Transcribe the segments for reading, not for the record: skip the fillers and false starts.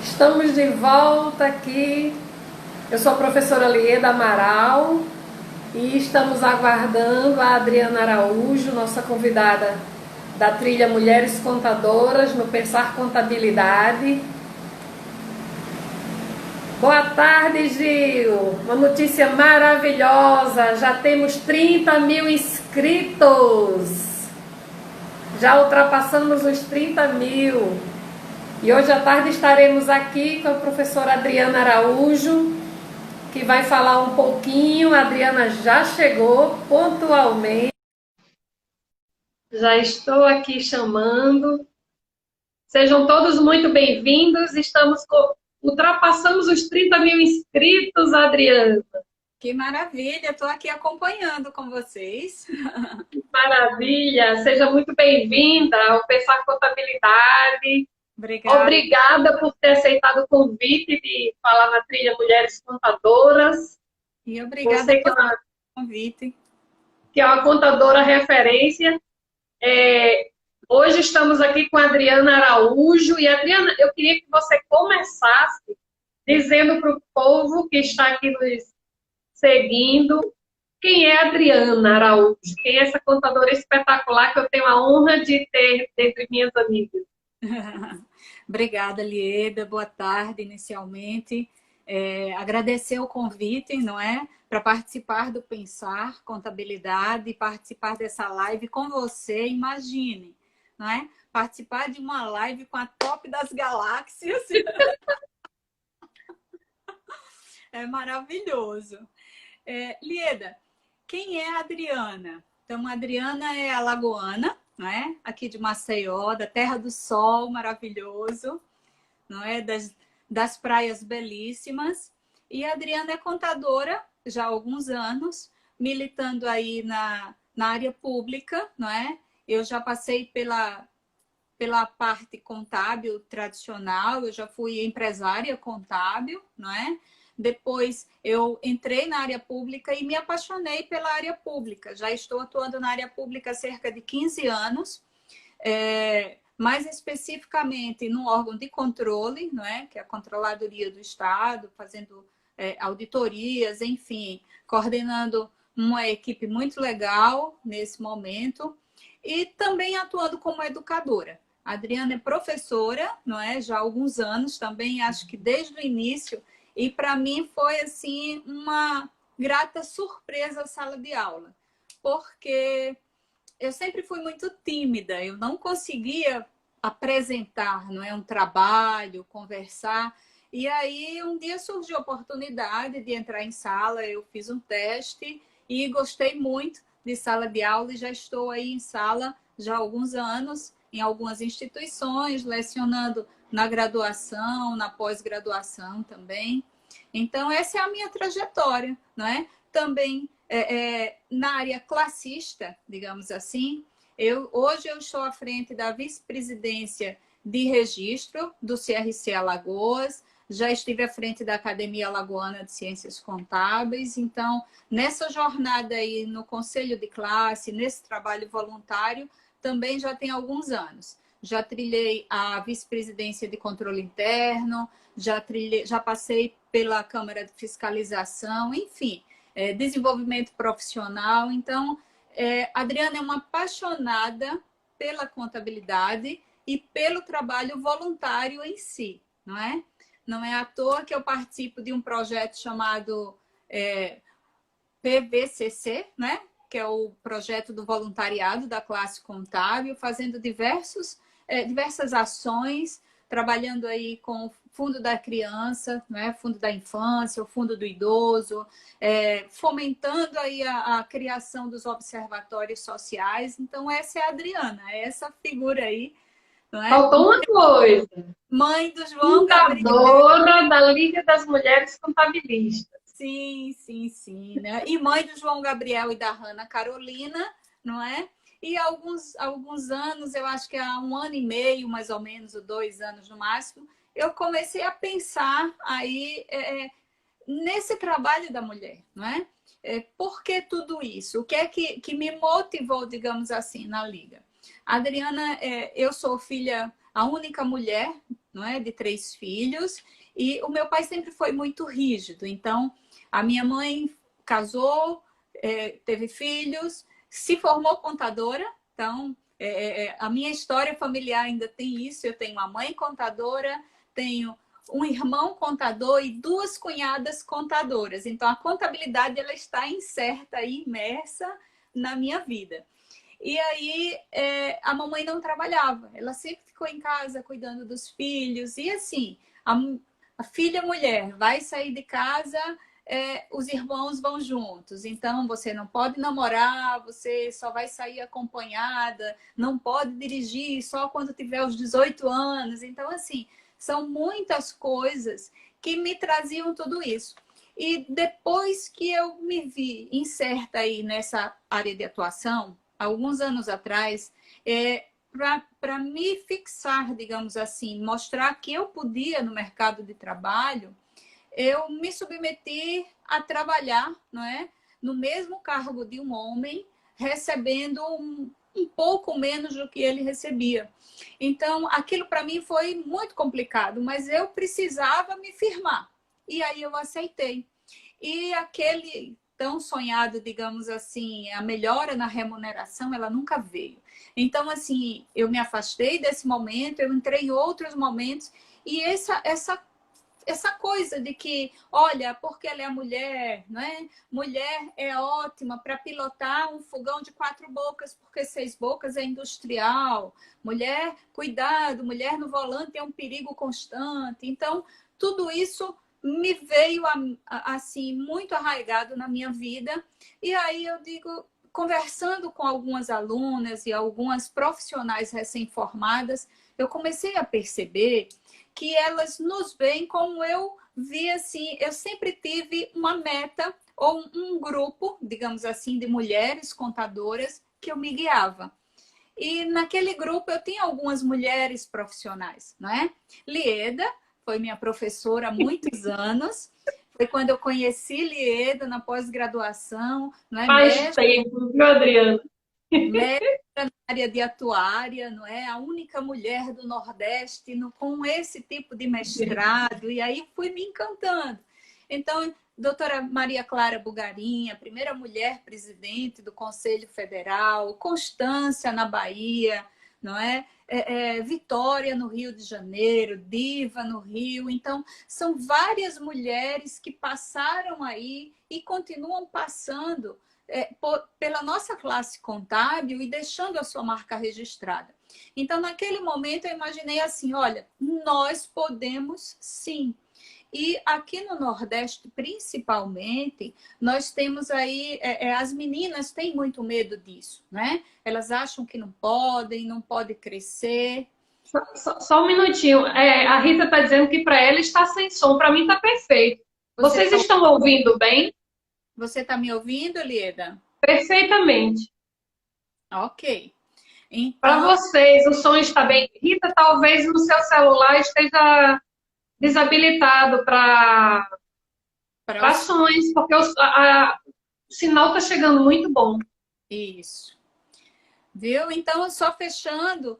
Estamos de volta aqui. Eu sou a professora Lieda Amaral e estamos aguardando a Adriana Araújo, nossa convidada da trilha Mulheres Contadoras no Pensar Contabilidade. Boa tarde, Gil! Uma notícia maravilhosa! Já temos 30 mil inscritos! Já ultrapassamos os 30 mil. E hoje à tarde estaremos aqui com a professora Adriana Araújo, que vai falar um pouquinho. A Adriana já chegou pontualmente. Já estou aqui chamando. Sejam todos muito bem-vindos. Ultrapassamos os 30 mil inscritos, Adriana. Que maravilha, estou aqui acompanhando com vocês. Maravilha! Seja muito bem-vinda ao Pensar Contabilidade. Obrigada. Obrigada por ter aceitado o convite de falar na trilha Mulheres Contadoras. E obrigada Você pelo convite. que é uma contadora referência. Hoje estamos aqui com a Adriana Araújo. E, Adriana, eu queria que você começasse dizendo para o povo que está aqui nos seguindo quem é a Adriana Araújo, quem é essa contadora espetacular que eu tenho a honra de ter entre minhas amigas. Obrigada, Lieda. Boa tarde, inicialmente. Agradecer o convite, não é? Para participar do Pensar Contabilidade, participar dessa live com você, imagine, não é? Participar de uma live com a top das galáxias. É maravilhoso. Lieda, quem é a Adriana? Então, a Adriana é alagoana, não é? Aqui de Maceió, da Terra do Sol, maravilhoso, não é? Das praias belíssimas. E a Adriana é contadora já há alguns anos, militando aí na área pública, não é? Eu já passei pela parte contábil tradicional, eu já fui empresária contábil, não é? Depois eu entrei na área pública e me apaixonei pela área pública. Já estou atuando na área pública há cerca de 15 anos, mais especificamente no órgão de controle, não é? Que é a Controladoria do Estado, fazendo auditorias, enfim, coordenando uma equipe muito legal nesse momento e também atuando como educadora. A Adriana é professora, não é? Já há alguns anos também, acho que desde o início. E para mim foi assim uma grata surpresa a sala de aula, porque eu sempre fui muito tímida, eu não conseguia apresentar, não é, um trabalho, conversar. E aí um dia surgiu a oportunidade de entrar em sala, eu fiz um teste e gostei muito de sala de aula e já estou aí em sala já há alguns anos, em algumas instituições, lecionando na graduação, na pós-graduação também. Então, essa é a minha trajetória, não é? Também na área classista, digamos assim, hoje eu estou à frente da vice-presidência de registro do CRC Alagoas, já estive à frente da Academia Alagoana de Ciências Contábeis, então, nessa jornada aí no conselho de classe, nesse trabalho voluntário, também já tem alguns anos. Já trilhei a vice-presidência de controle interno, já passei pela Câmara de Fiscalização, enfim, desenvolvimento profissional. Então, Adriana é uma apaixonada pela contabilidade e pelo trabalho voluntário em si, não é? Não é à toa que eu participo de um projeto chamado PVCC, né? Que é o projeto do voluntariado da classe contábil, fazendo diversas ações, trabalhando aí com o Fundo da Criança, né? Fundo da Infância, o Fundo do Idoso, fomentando aí a criação dos observatórios sociais. Então, essa é a Adriana, é essa figura aí, não é? Faltou uma coisa. Mãe do João Gabriel. Fundadora da Liga das Mulheres Contabilistas. Sim, sim, sim, né? E mãe do João Gabriel e da Ana Carolina, não é? E há alguns anos, eu acho que há 1 ano e meio, mais ou menos, ou 2 anos no máximo, eu comecei a pensar aí nesse trabalho da mulher, não é? Por que tudo isso? O que é que me motivou, digamos assim, na Liga? A Adriana, eu sou filha a única mulher, não é, de 3 filhos, e o meu pai sempre foi muito rígido. Então, a minha mãe casou, teve filhos, se formou contadora. Então, a minha história familiar ainda tem isso. Eu tenho uma mãe contadora, tenho um irmão contador e 2 cunhadas contadoras. Então, a contabilidade ela está inserta e imersa na minha vida. E aí, a mamãe não trabalhava. Ela sempre ficou em casa cuidando dos filhos. E assim, a filha mulher vai sair de casa, os irmãos vão juntos. Então, você não pode namorar, você só vai sair acompanhada, não pode dirigir só quando tiver os 18 anos. Então, assim, são muitas coisas que me traziam tudo isso. E depois que eu me vi inserta aí nessa área de atuação, alguns anos atrás, para me fixar, digamos assim, mostrar que eu podia no mercado de trabalho, eu me submeti a trabalhar, não é, no mesmo cargo de um homem, recebendo um pouco menos do que ele recebia. Então, aquilo para mim foi muito complicado, mas eu precisava me firmar. E aí eu aceitei. E aquele tão sonhado, digamos assim, a melhora na remuneração, ela nunca veio. Então, assim, eu me afastei desse momento, eu entrei em outros momentos, e essa coisa de que, olha, porque ela é mulher, não é? Mulher é ótima para pilotar um fogão de 4 bocas, porque 6 bocas é industrial. Mulher, cuidado, mulher no volante é um perigo constante. Então, tudo isso me veio assim muito arraigado na minha vida. E aí eu digo, conversando com algumas alunas e algumas profissionais recém-formadas, eu comecei a perceber que elas nos veem como eu vi assim. Eu sempre tive uma meta ou um grupo, digamos assim, de mulheres contadoras que eu me guiava. E naquele grupo eu tinha algumas mulheres profissionais, não é? Lieda foi minha professora há muitos anos. Foi quando eu conheci Lieda na pós-graduação, não é? Faz tempo, viu, Adriana? Mestra na área de atuária, não é? A única mulher do Nordeste com esse tipo de mestrado. E aí fui me encantando. Então, doutora Maria Clara Bugarinha, primeira mulher presidente do Conselho Federal, Constância na Bahia, não é? Vitória no Rio de Janeiro, Diva no Rio. Então, são várias mulheres que passaram aí e continuam passando pela nossa classe contábil e deixando a sua marca registrada. Então, naquele momento, eu imaginei assim, olha, nós podemos sim. E aqui no Nordeste, principalmente, nós temos aí, as meninas têm muito medo disso, né? Elas acham que não podem, não pode crescer. Só um minutinho. A Rita está dizendo que para ela está sem som, para mim está perfeito. Vocês estão ouvindo bem? Você está me ouvindo, Lieda? Perfeitamente. Ok. Então... Para vocês, o som está bem. Rita, talvez no seu celular esteja desabilitado para sons, porque o sinal está chegando muito bom. Isso. Viu? Então, só fechando,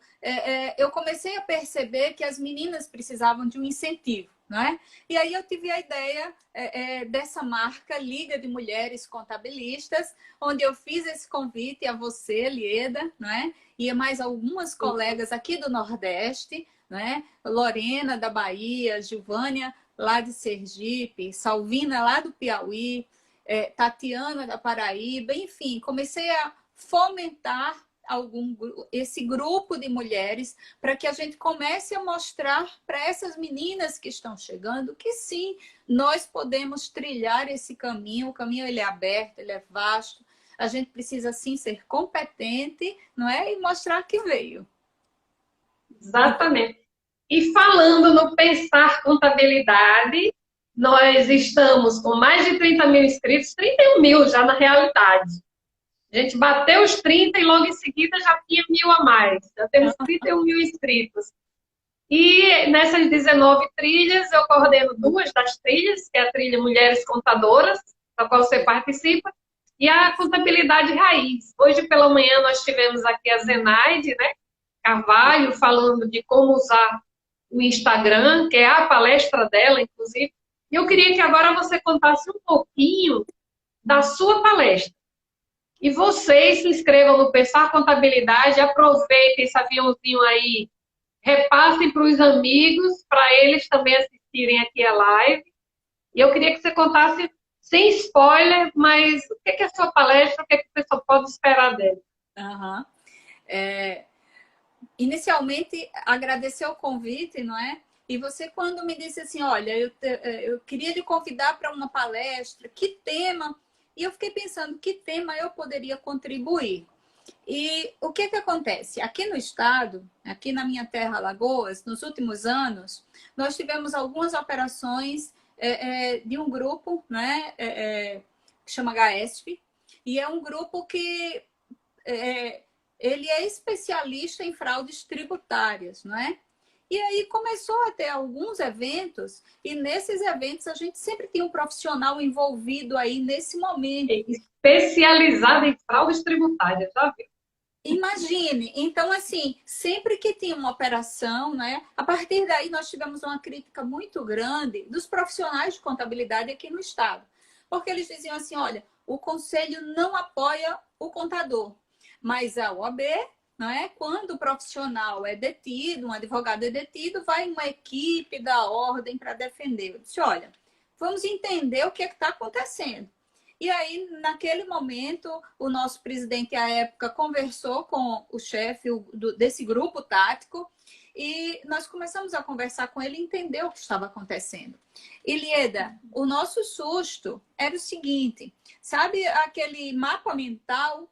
eu comecei a perceber que as meninas precisavam de um incentivo, não é? E aí eu tive a ideia dessa marca Liga de Mulheres Contabilistas, onde eu fiz esse convite a você, Lieda, não é? E a mais algumas colegas aqui do Nordeste, né? Lorena da Bahia, Gilvânia lá de Sergipe, Salvina lá do Piauí, Tatiana da Paraíba, enfim, comecei a fomentar esse grupo de mulheres para que a gente comece a mostrar para essas meninas que estão chegando que sim, nós podemos trilhar esse caminho. O caminho ele é aberto, ele é vasto, a gente precisa sim ser competente, não é? E mostrar que veio. Exatamente. E falando no Pensar Contabilidade, nós estamos com mais de 30 mil inscritos, 31 mil já na realidade. A gente bateu os 30 e logo em seguida já tinha 1.000 a mais. Já temos 31 mil inscritos. E nessas 19 trilhas, eu coordeno 2 das trilhas, que é a trilha Mulheres Contadoras, da qual você participa, e a Contabilidade Raiz. Hoje pela manhã nós tivemos aqui a Zenaide, né? Carvalho, falando de como usar o Instagram, que é a palestra dela, inclusive. E eu queria que agora você contasse um pouquinho da sua palestra. E vocês se inscrevam no Pensar Contabilidade, aproveitem esse aviãozinho aí, repassem para os amigos, para eles também assistirem aqui a live. E eu queria que você contasse, sem spoiler, mas o que é a sua palestra, o que é que o pessoal pode esperar dela? Uhum. Inicialmente, agradecer o convite, não é? E você, quando me disse assim, olha, eu queria lhe convidar para uma palestra, que tema? E eu fiquei pensando, que tema eu poderia contribuir? E o que acontece? Aqui no estado, aqui na minha terra, Alagoas, nos últimos anos, nós tivemos algumas operações de um grupo, né, que chama HESP, e é um grupo que ele é especialista em fraudes tributárias, não é? E aí começou a ter alguns eventos, e nesses eventos a gente sempre tem um profissional envolvido aí nesse momento. Especializado em fraudes tributárias, já viu? Imagine, então assim, sempre que tinha uma operação, né? A partir daí nós tivemos uma crítica muito grande dos profissionais de contabilidade aqui no estado. Porque eles diziam assim, olha, o conselho não apoia o contador, mas a OAB, não é? Quando o profissional é detido, um advogado é detido, vai uma equipe da ordem para defender. Eu disse, olha, vamos entender o que está acontecendo. E aí, naquele momento, o nosso presidente, à época, conversou com o chefe desse grupo tático e nós começamos a conversar com ele e entender o que estava acontecendo. E, Lieda, o nosso susto era o seguinte, sabe aquele mapa mental?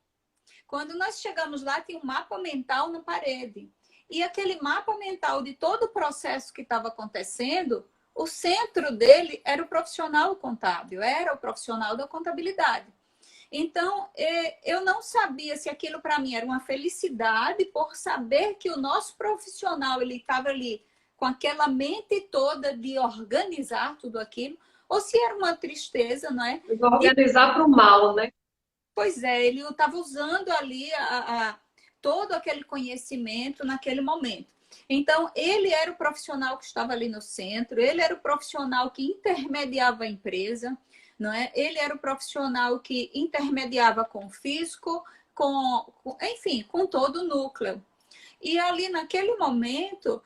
Quando nós chegamos lá, tinha um mapa mental na parede. E aquele mapa mental de todo o processo que estava acontecendo, o centro dele era o profissional contábil, era o profissional da contabilidade. Então, eu não sabia se aquilo para mim era uma felicidade por saber que o nosso profissional ele estava ali com aquela mente toda de organizar tudo aquilo, ou se era uma tristeza, não é? Organizar para o mal, né? Pois é, ele estava usando ali todo aquele conhecimento naquele momento. Então, ele era o profissional que estava ali no centro, ele era o profissional que intermediava a empresa, não é? Ele era o profissional que intermediava com o fisco, enfim, com todo o núcleo. E ali, naquele momento,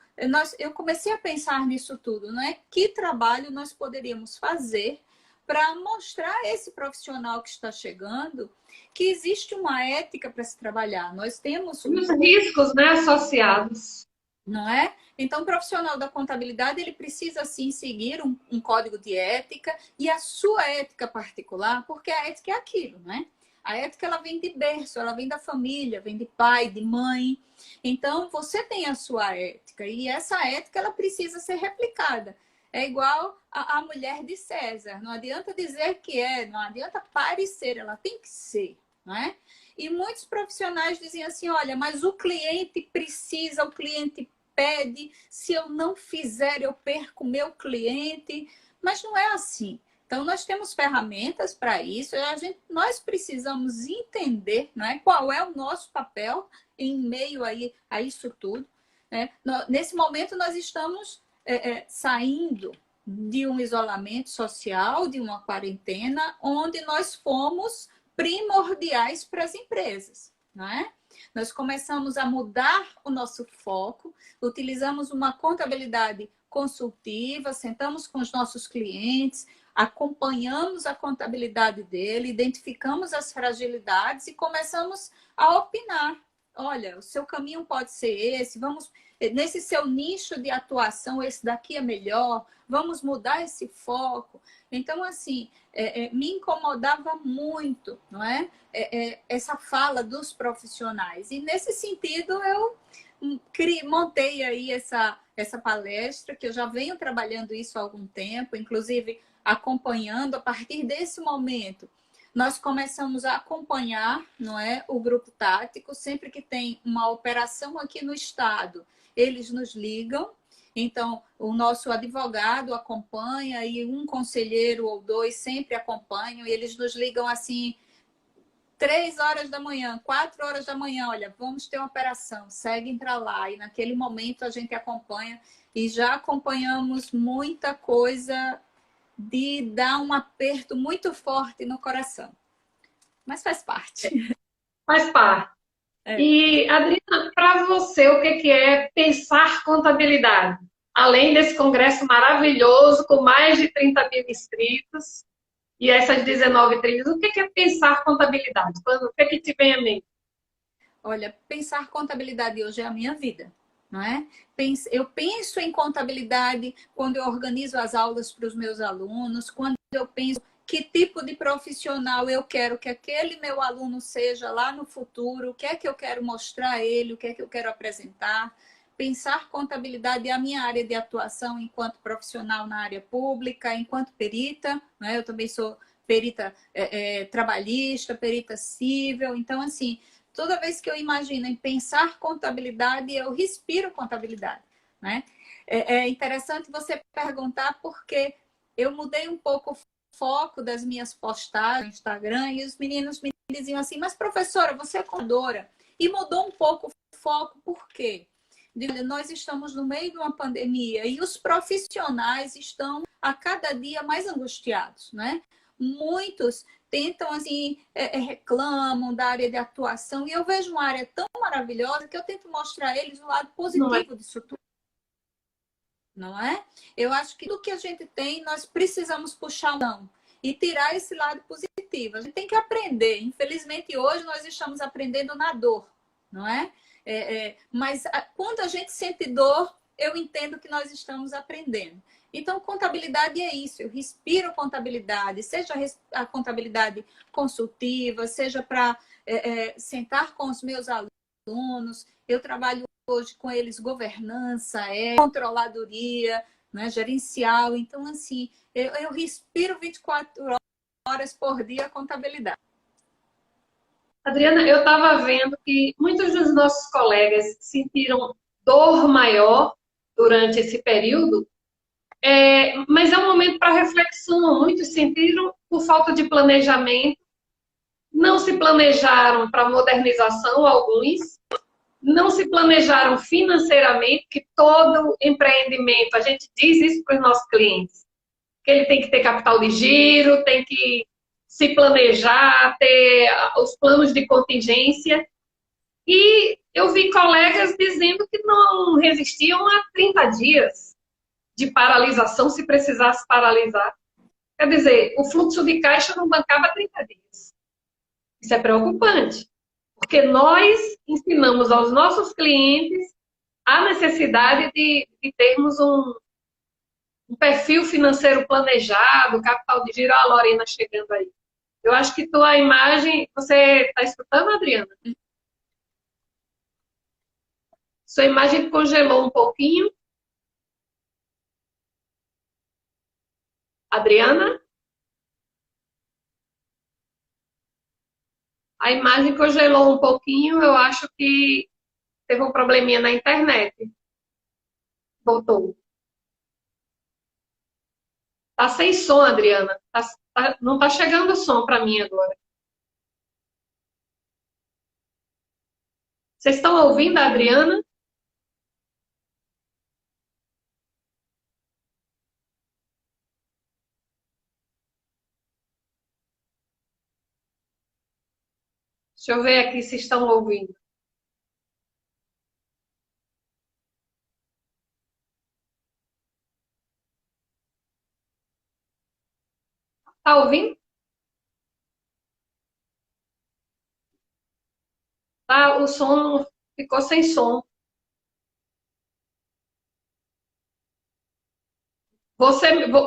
eu comecei a pensar nisso tudo, não é? Que trabalho nós poderíamos fazer para mostrar a esse profissional que está chegando que existe uma ética para se trabalhar. Nós temos os riscos, né, associados. Não é? Então, o profissional da contabilidade, ele precisa, sim, seguir um código de ética e a sua ética particular, porque a ética é aquilo, né? A ética, ela vem de berço, ela vem da família, vem de pai, de mãe. Então, você tem a sua ética e essa ética, ela precisa ser replicada. É igual a mulher de César. Não adianta dizer que não adianta parecer, ela tem que ser, não é? E muitos profissionais dizem assim, olha, mas o cliente precisa, o cliente pede, se eu não fizer, eu perco o meu cliente. Mas não é assim. Então, nós temos ferramentas para isso, nós precisamos entender, não é, qual é o nosso papel em meio a isso tudo. Né? Nesse momento, nós estamos saindo de um isolamento social, de uma quarentena, onde nós fomos primordiais para as empresas, não é? Nós começamos a mudar o nosso foco, utilizamos uma contabilidade consultiva, sentamos com os nossos clientes, acompanhamos a contabilidade dele, identificamos as fragilidades e começamos a opinar. Olha, o seu caminho pode ser esse, vamos nesse seu nicho de atuação, esse daqui é melhor, vamos mudar esse foco. Então, assim, me incomodava muito, não é? Essa fala dos profissionais. E, nesse sentido, eu montei aí essa palestra, que eu já venho trabalhando isso há algum tempo, inclusive acompanhando a partir desse momento. Nós começamos a acompanhar, não é, o grupo tático, sempre que tem uma operação aqui no estado, eles nos ligam. Então, o nosso advogado acompanha e um conselheiro ou dois sempre acompanham e eles nos ligam assim, 3 horas da manhã, 4 horas da manhã, olha, vamos ter uma operação, seguem para lá. E naquele momento a gente acompanha e já acompanhamos muita coisa de dar um aperto muito forte no coração. Mas faz parte. Faz parte. É. E, Adriana, para você, o que que é pensar contabilidade? Além desse congresso maravilhoso, com mais de 30 mil inscritos, e essas 19 trilhas, o que que é pensar contabilidade? O que que te vem à mente? Olha, pensar contabilidade hoje é a minha vida, não é? Eu penso em contabilidade quando eu organizo as aulas para os meus alunos, quando eu penso que tipo de profissional eu quero que aquele meu aluno seja lá no futuro, o que é que eu quero mostrar a ele, o que é que eu quero apresentar. Pensar contabilidade é a minha área de atuação enquanto profissional na área pública, enquanto perita, né? Eu também sou perita trabalhista, perita civil, então assim, toda vez que eu imagino em pensar contabilidade, eu respiro contabilidade, né? É interessante você perguntar porque eu mudei um pouco o foco das minhas postagens no Instagram e os meninos me diziam assim, mas professora, você é contadora. E mudou um pouco o foco, por quê? Nós estamos no meio de uma pandemia e os profissionais estão a cada dia mais angustiados, né? Muitos tentam, assim, reclamam da área de atuação e eu vejo uma área tão maravilhosa que eu tento mostrar a eles o lado Não é? positivo disso tudo, não é? Eu acho que do que a gente tem, nós precisamos puxar mão e tirar esse lado positivo. A gente tem que aprender. Infelizmente, hoje nós estamos aprendendo na dor, não é? Mas quando a gente sente dor, eu entendo que nós estamos aprendendo. Então, contabilidade é isso. Eu respiro contabilidade, seja a contabilidade consultiva, seja para sentar com os meus alunos. Eu trabalho hoje com eles governança, controladoria, né, gerencial. Então, assim, eu respiro 24 horas por dia a contabilidade. Adriana, eu estava vendo que muitos dos nossos colegas sentiram dor maior durante esse período, mas é um momento para reflexão. Muitos sentiram por falta de planejamento, não se planejaram para modernização, alguns, não se planejaram financeiramente, que todo empreendimento, a gente diz isso para os nossos clientes, que ele tem que ter capital de giro, tem que se planejar, ter os planos de contingência. E eu vi colegas dizendo que não resistiam a 30 dias de paralisação, se precisasse paralisar. Quer dizer, o fluxo de caixa não bancava 30 dias. Isso é preocupante, porque nós ensinamos aos nossos clientes a necessidade de termos um perfil financeiro planejado, capital de giro. Olha a Lorena chegando aí. Eu acho que tua imagem... Você está escutando, Adriana? Sua imagem congelou um pouquinho. Adriana? A imagem congelou um pouquinho. Eu acho que teve um probleminha na internet. Voltou. Tá sem som, Adriana. Não tá chegando som para mim agora. Vocês estão ouvindo a Adriana? Deixa eu ver aqui se estão ouvindo. Tá ouvindo? Tá, o som ficou sem som.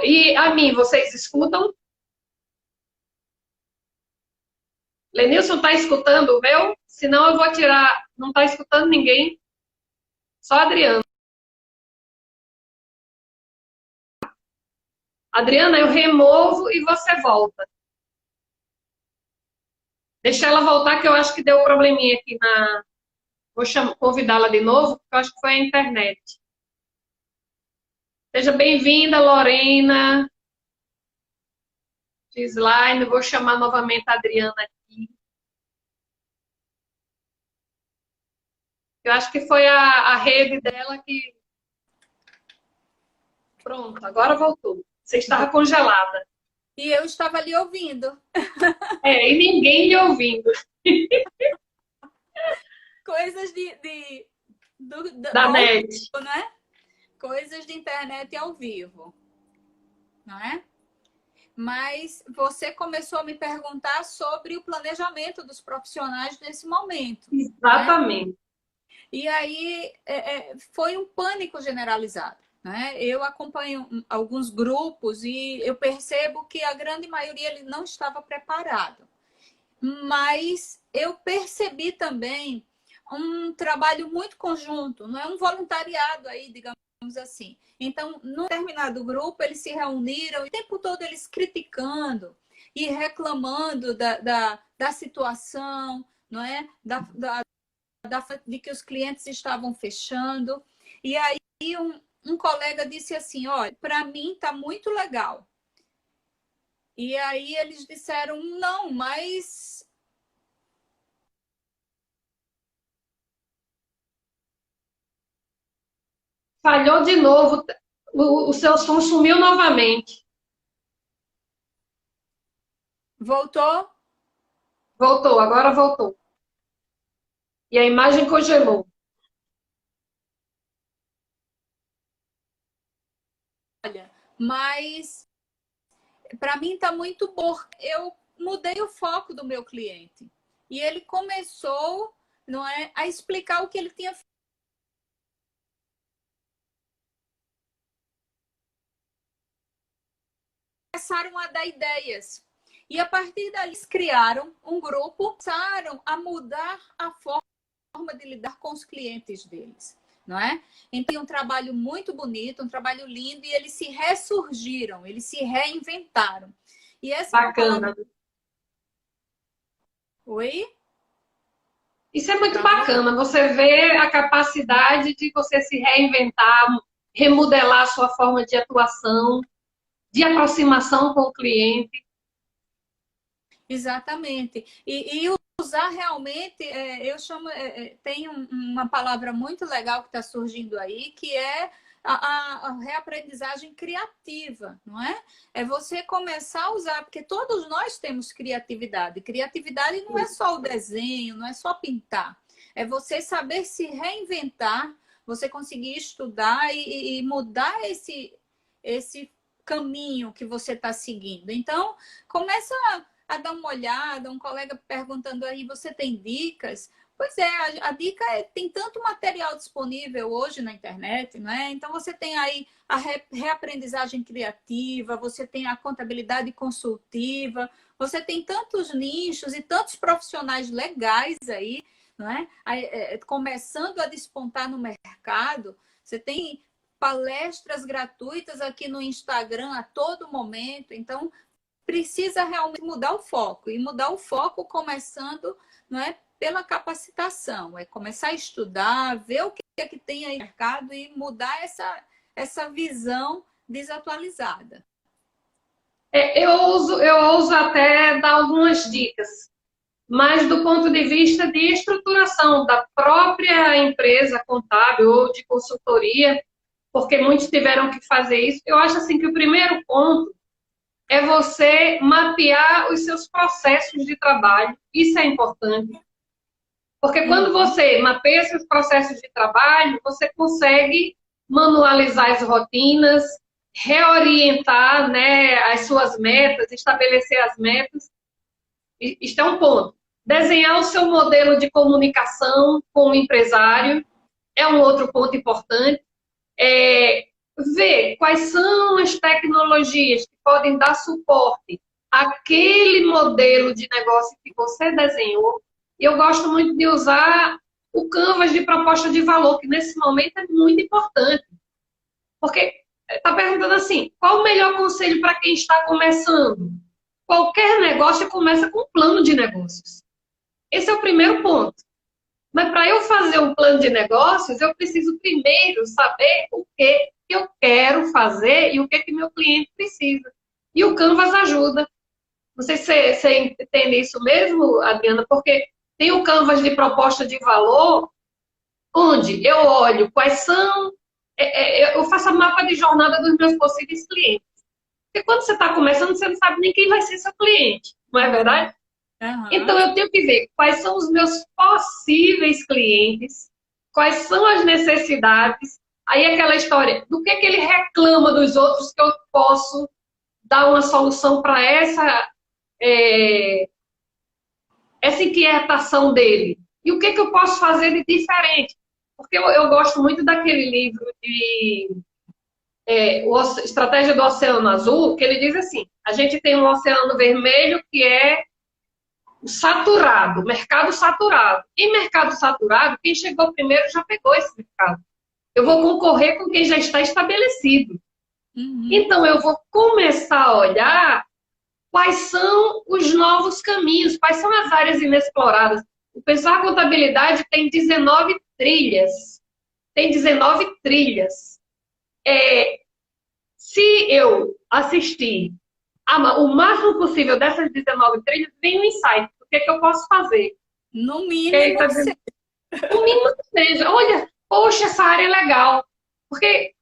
E a mim, vocês escutam? Lenilson tá escutando o meu? Senão eu vou tirar. Não tá escutando ninguém. Só a Adriana. Adriana, eu removo e você volta. Deixa ela voltar, que eu acho que deu um probleminha aqui na... Vou convidá-la de novo, porque eu acho que foi a internet. Seja bem-vinda, Lorena. Gislaine, vou chamar novamente a Adriana aqui. Eu acho que foi a rede dela que... Pronto, agora voltou. Você estava congelada. E eu estava ali ouvindo. É, e ninguém lhe ouvindo. Coisas Da ao net. vivo, né? Coisas de internet ao vivo, não é? Mas você começou a me perguntar sobre o planejamento dos profissionais nesse momento, né? Exatamente. E aí foi um pânico generalizado, né? Eu acompanho alguns grupos e eu percebo que a grande maioria ele não estava preparado. Mas eu percebi também um trabalho muito conjunto, não é um voluntariado aí, digamos assim. Então, num determinado grupo, eles se reuniram, o tempo todo eles criticando e reclamando da situação, não é? De que os clientes estavam fechando. E aí um colega disse assim, olha, para mim está muito legal. E aí eles disseram, não, mas... Falhou de novo. O seu som sumiu novamente. Voltou? Voltou, agora voltou. E a imagem congelou. Olha, mas para mim está muito bom. Eu mudei o foco do meu cliente. E ele começou, não é, a explicar o que ele tinha feito. Começaram a dar ideias. E a partir daí eles criaram um grupo, começaram a mudar a forma de lidar com os clientes deles, não é? Então, um trabalho muito bonito, um trabalho lindo, e eles se ressurgiram, eles se reinventaram. E essa é uma Bacana. palavra... Oi? Isso é muito Travou? bacana. Você vê a capacidade de você se reinventar, remodelar a sua forma de atuação, de aproximação com o cliente. Exatamente. E usar realmente, eu chamo, tem uma palavra muito legal que está surgindo aí, que é a reaprendizagem criativa, não é? É você começar a usar, porque todos nós temos criatividade. Criatividade não é só o desenho, não é só pintar. É você saber se reinventar, você conseguir estudar e mudar esse caminho que você está seguindo. Então, começa a dar uma olhada, um colega perguntando aí, você tem dicas? Pois é, a dica é, tem tanto material disponível hoje na internet, não é? Então você tem aí a reaprendizagem criativa, você tem a contabilidade consultiva, você tem tantos nichos e tantos profissionais legais aí, não é? Começando a despontar no mercado, você tem palestras gratuitas aqui no Instagram a todo momento, então precisa realmente mudar o foco. E mudar o foco começando, não é, pela capacitação. É começar a estudar, ver o que é que tem aí no mercado e mudar essa visão desatualizada. Eu ouso até dar algumas dicas, mas do ponto de vista de estruturação da própria empresa contábil ou de consultoria, porque muitos tiveram que fazer isso. Eu acho assim que o primeiro ponto é você mapear os seus processos de trabalho. Isso é importante. Porque quando você mapeia seus processos de trabalho, você consegue manualizar as rotinas, reorientar, né, as suas metas, estabelecer as metas. Isto é um ponto. Desenhar o seu modelo de comunicação com o empresário é um outro ponto importante. Ver quais são as tecnologias que podem dar suporte àquele modelo de negócio que você desenhou. E eu gosto muito de usar o Canvas de proposta de valor, que nesse momento é muito importante. Porque está perguntando assim, qual o melhor conselho para quem está começando? Qualquer negócio começa com um plano de negócios. Esse é o primeiro ponto. Mas para eu fazer um plano de negócios, eu preciso primeiro saber o que eu quero fazer e o que meu cliente precisa. E o Canvas ajuda. Não sei se você entende isso mesmo, Adriana, porque tem o Canvas de proposta de valor, onde eu olho quais são, eu faço a mapa de jornada dos meus possíveis clientes. Porque quando você está começando, você não sabe nem quem vai ser seu cliente, não é verdade? Aham. Então eu tenho que ver quais são os meus possíveis clientes, quais são as necessidades, aí aquela história, do que ele reclama dos outros que eu posso dar uma solução para essa inquietação dele. E o que eu posso fazer de diferente? Porque eu gosto muito daquele livro de Estratégia do Oceano Azul, que ele diz assim, a gente tem um oceano vermelho que é saturado, mercado saturado. Em mercado saturado, quem chegou primeiro já pegou esse mercado. Eu vou concorrer com quem já está estabelecido. Uhum. Então, eu vou começar a olhar quais são os novos caminhos, quais são as áreas inexploradas. O Pensar Contabilidade tem 19 trilhas. Tem 19 trilhas. Se eu assistir o máximo possível dessas 19 trilhas, vem um insight. O que eu posso fazer? No Que ele mínimo, está dizendo, o mínimo que seja. Olha, poxa, essa área é legal. Porque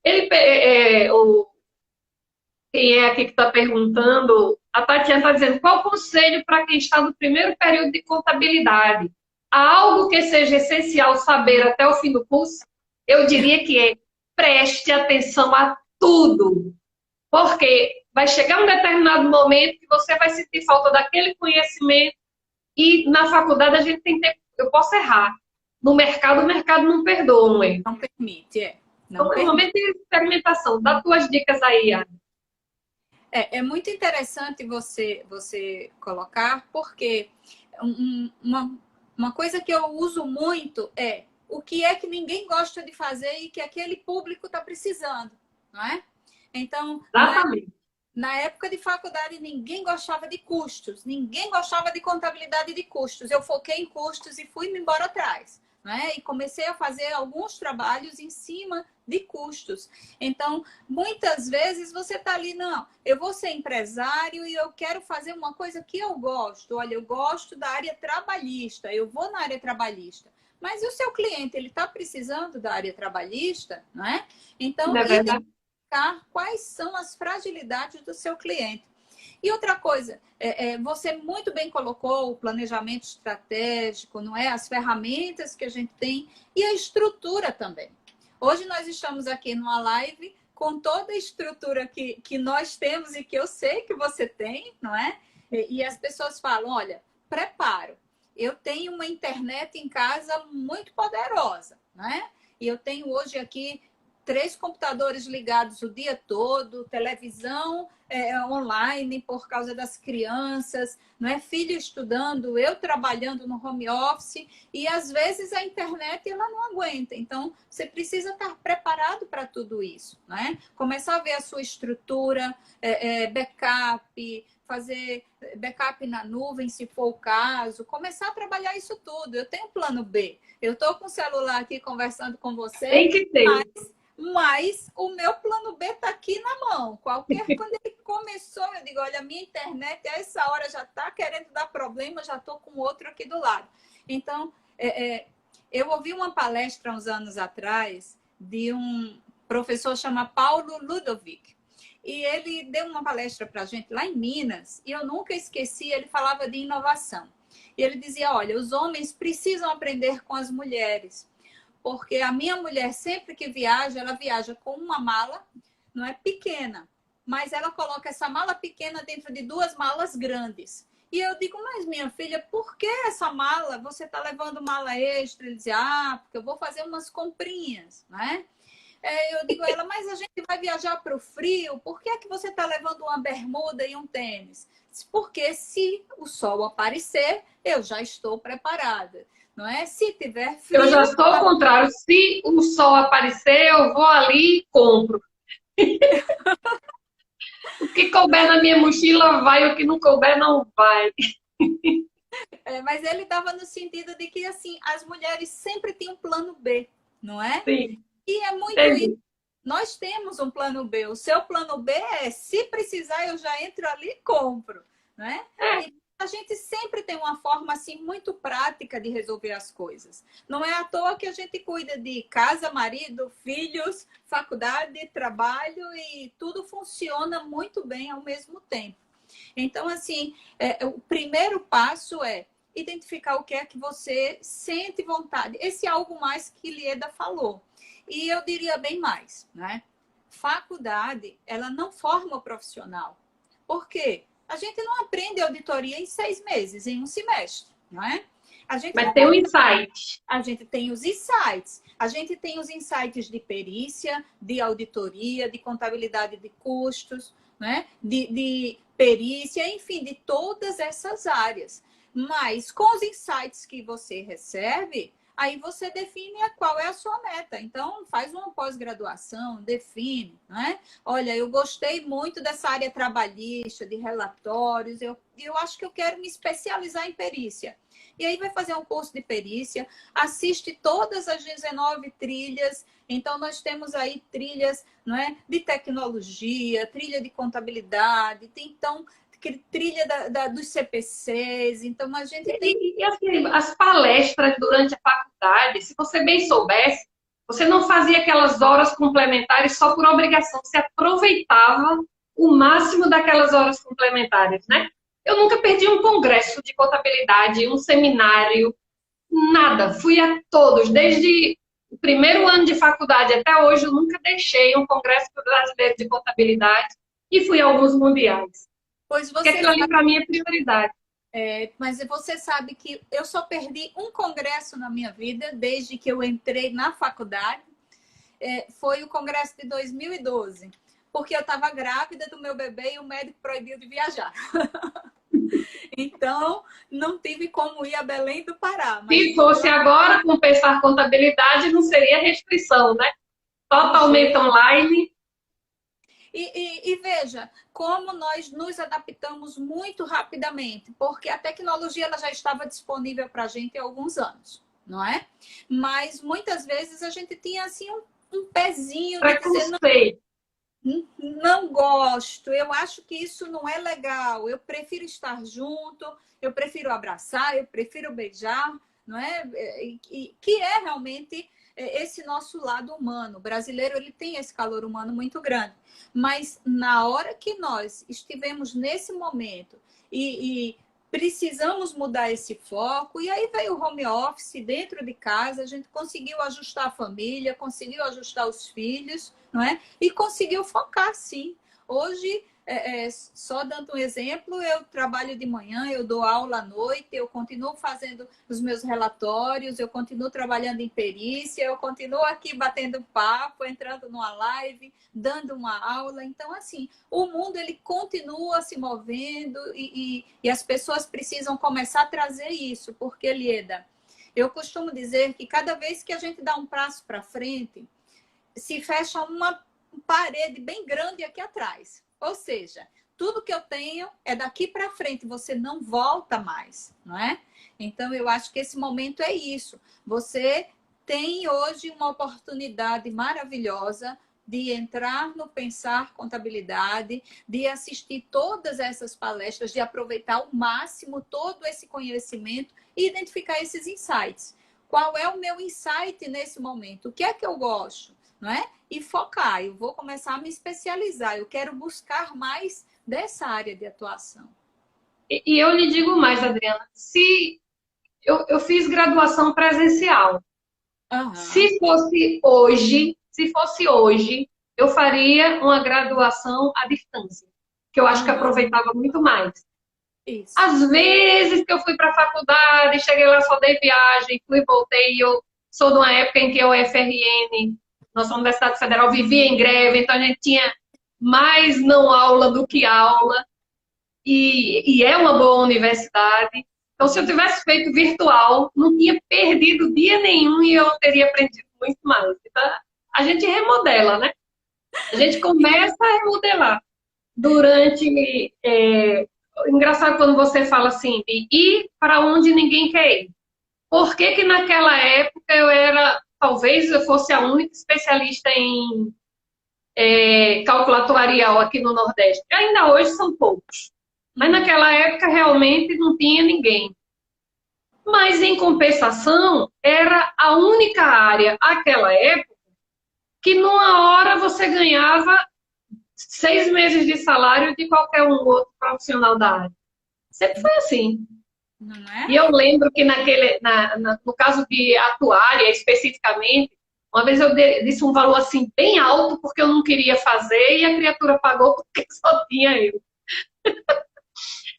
quem é aqui que está perguntando, a Tatiana está dizendo, qual o conselho para quem está no primeiro período de contabilidade? Há algo que seja essencial saber até o fim do curso? Eu diria que preste atenção a tudo. Porque vai chegar um determinado momento que você vai sentir falta daquele conhecimento e na faculdade a gente tem tempo, eu posso errar. No mercado, o mercado não perdoa, não é? não permite, não Então, é um permite. momento de experimentação. Dá tuas dicas aí, Ana. É muito interessante você colocar, porque uma coisa que eu uso muito é o que é que ninguém gosta de fazer e que aquele público está precisando, não é? Então, Exatamente. na época de faculdade, ninguém gostava de custos, ninguém gostava de contabilidade de custos. Eu foquei em custos e fui-me embora atrás. Né? E comecei a fazer alguns trabalhos em cima de custos. Então, muitas vezes você está ali, não, eu vou ser empresário e eu quero fazer uma coisa que eu gosto. Olha, eu gosto da área trabalhista, eu vou na área trabalhista. Mas e o seu cliente, ele está precisando da área trabalhista, não é? Então, Não é verdade? quais são as fragilidades do seu cliente. E outra coisa, você muito bem colocou o planejamento estratégico, não é? As ferramentas que a gente tem e a estrutura também. Hoje nós estamos aqui numa live com toda a estrutura que nós temos e que eu sei que você tem, não é? E as pessoas falam, olha, preparo. Eu tenho uma internet em casa muito poderosa, não é? E eu tenho hoje aqui 3 computadores ligados o dia todo, televisão online por causa das crianças, não é? Filho estudando, eu trabalhando no home office e às vezes a internet ela não aguenta. Então você precisa estar preparado para tudo isso, não é? Começar a ver a sua estrutura, backup, fazer backup na nuvem, se for o caso, começar a trabalhar isso tudo. Eu tenho um plano B. Eu estou com o celular aqui conversando com você, Tem que ter. mas o meu plano B está aqui na mão. Quando ele começou, eu digo, olha, a minha internet a essa hora já está querendo dar problema, já estou com outro aqui do lado. Então, eu ouvi uma palestra uns anos atrás de um professor chamado Paulo Ludovic. E ele deu uma palestra para a gente lá em Minas, e eu nunca esqueci, ele falava de inovação. E ele dizia, olha, os homens precisam aprender com as mulheres, porque a minha mulher, sempre que viaja, ela viaja com uma mala, não é pequena, mas ela coloca essa mala pequena dentro de 2 malas grandes. E eu digo, mas minha filha, por que essa mala? Você está levando mala extra? Ele dizia, porque eu vou fazer umas comprinhas, né? Eu digo a ela, mas a gente vai viajar para o frio, por que é que você está levando uma bermuda e um tênis? Porque se o sol aparecer, eu já estou preparada. Não é? Se tiver frio... Eu já estou ao contrário. Se o sol aparecer, eu vou ali e compro. O que couber na minha mochila vai, o que não couber não vai. Mas ele estava no sentido de que assim, as mulheres sempre têm um plano B, não é? Sim, E é muito entendi. isso. Nós temos um plano B. O seu plano B é, se precisar, eu já entro ali e compro, não é? É, E a gente sempre tem uma forma assim muito prática de resolver as coisas. Não é à toa que a gente cuida de casa, marido, filhos, faculdade, trabalho e tudo funciona muito bem ao mesmo tempo. Então, assim, o primeiro passo é identificar o que é que você sente vontade. Esse é algo mais que Lieda falou. E eu diria bem mais, né? Faculdade, ela não forma o profissional. Por quê? A gente não aprende auditoria em 6 meses, em um semestre, não é? A gente Mas não tem um vai... insight. A gente tem os insights. A gente tem os insights de perícia, de auditoria, de contabilidade de custos, né? De perícia, enfim, de todas essas áreas. Mas com os insights que você recebe, aí você define qual é a sua meta. Então, faz uma pós-graduação, define, né? Olha, eu gostei muito dessa área trabalhista, de relatórios, eu acho que eu quero me especializar em perícia. E aí vai fazer um curso de perícia, assiste todas as 19 trilhas. Então, nós temos aí trilhas, não é, de tecnologia, trilha de contabilidade, então trilha dos CPCs. Então, a gente tem... E assim, as palestras durante a faculdade, se você bem soubesse, você não fazia aquelas horas complementares só por obrigação, você aproveitava o máximo daquelas horas complementares, né? Eu nunca perdi um congresso de contabilidade, um seminário, nada. Fui a todos, desde o primeiro ano de faculdade até hoje, eu nunca deixei um congresso brasileiro de contabilidade e fui a alguns mundiais. Pois Porque você aquilo ali, sabe, para mim, é prioridade. mas você sabe que eu só perdi um congresso na minha vida desde que eu entrei na faculdade. Foi o congresso de 2012, porque eu estava grávida do meu bebê e o médico proibiu de viajar. Então, não tive como ir a Belém do Pará. Mas... Se fosse agora, com pensar contabilidade, não seria restrição, né? Totalmente online. E veja, como nós nos adaptamos muito rapidamente, porque a tecnologia ela já estava disponível para a gente há alguns anos, não é? Mas muitas vezes a gente tinha assim um pezinho de dizer, não gosto, eu acho que isso não é legal, eu prefiro estar junto, eu prefiro abraçar, eu prefiro beijar, não é? Que é realmente esse nosso lado humano. O brasileiro ele tem esse calor humano muito grande. Mas na hora que nós estivemos nesse momento e precisamos mudar esse foco, e aí veio o home office dentro de casa, a gente conseguiu ajustar a família, conseguiu ajustar os filhos, não é? E conseguiu focar, sim. Hoje, só dando um exemplo, eu trabalho de manhã, eu dou aula à noite, eu continuo fazendo os meus relatórios, eu continuo trabalhando em perícia, eu continuo aqui batendo papo, entrando numa live, dando uma aula. Então, assim, o mundo ele continua se movendo e as pessoas precisam começar a trazer isso, porque, Lieda, eu costumo dizer que cada vez que a gente dá um passo para frente, se fecha uma parede bem grande aqui atrás. Ou seja, tudo que eu tenho é daqui para frente, você não volta mais, não é? Então, eu acho que esse momento é isso. Você tem hoje uma oportunidade maravilhosa de entrar no Pensar Contabilidade, de assistir todas essas palestras, de aproveitar ao máximo todo esse conhecimento e identificar esses insights. Qual é o meu insight nesse momento? O que é que eu gosto? Não é? E focar, eu vou começar a me especializar, eu quero buscar mais dessa área de atuação. E eu lhe digo mais, Adriana, se eu fiz graduação presencial, se fosse hoje, eu faria uma graduação à distância, que eu acho que aproveitava muito mais. Isso. Às vezes que eu fui para a faculdade, cheguei lá, só dei viagem, fui e voltei, eu sou de uma época em que a UFRN, nossa Universidade Federal, vivia em greve, então a gente tinha mais não aula do que aula, e é uma boa universidade. Então, se eu tivesse feito virtual, não tinha perdido dia nenhum e eu teria aprendido muito mais. Então, a gente remodela, né? A gente começa a remodelar. Durante... engraçado quando você fala assim, de ir para onde ninguém quer ir. Por que que naquela época eu era... Talvez eu fosse a única especialista em cálculo atuarial aqui no Nordeste. Ainda hoje são poucos. Mas naquela época realmente não tinha ninguém. Mas em compensação, era a única área, aquela época, que numa hora você ganhava 6 meses de salário de qualquer um outro profissional da área. Sempre foi assim. Não E é? eu lembro que no caso de atuária, especificamente, uma vez eu disse um valor assim bem alto porque eu não queria fazer e a criatura pagou porque só tinha eu.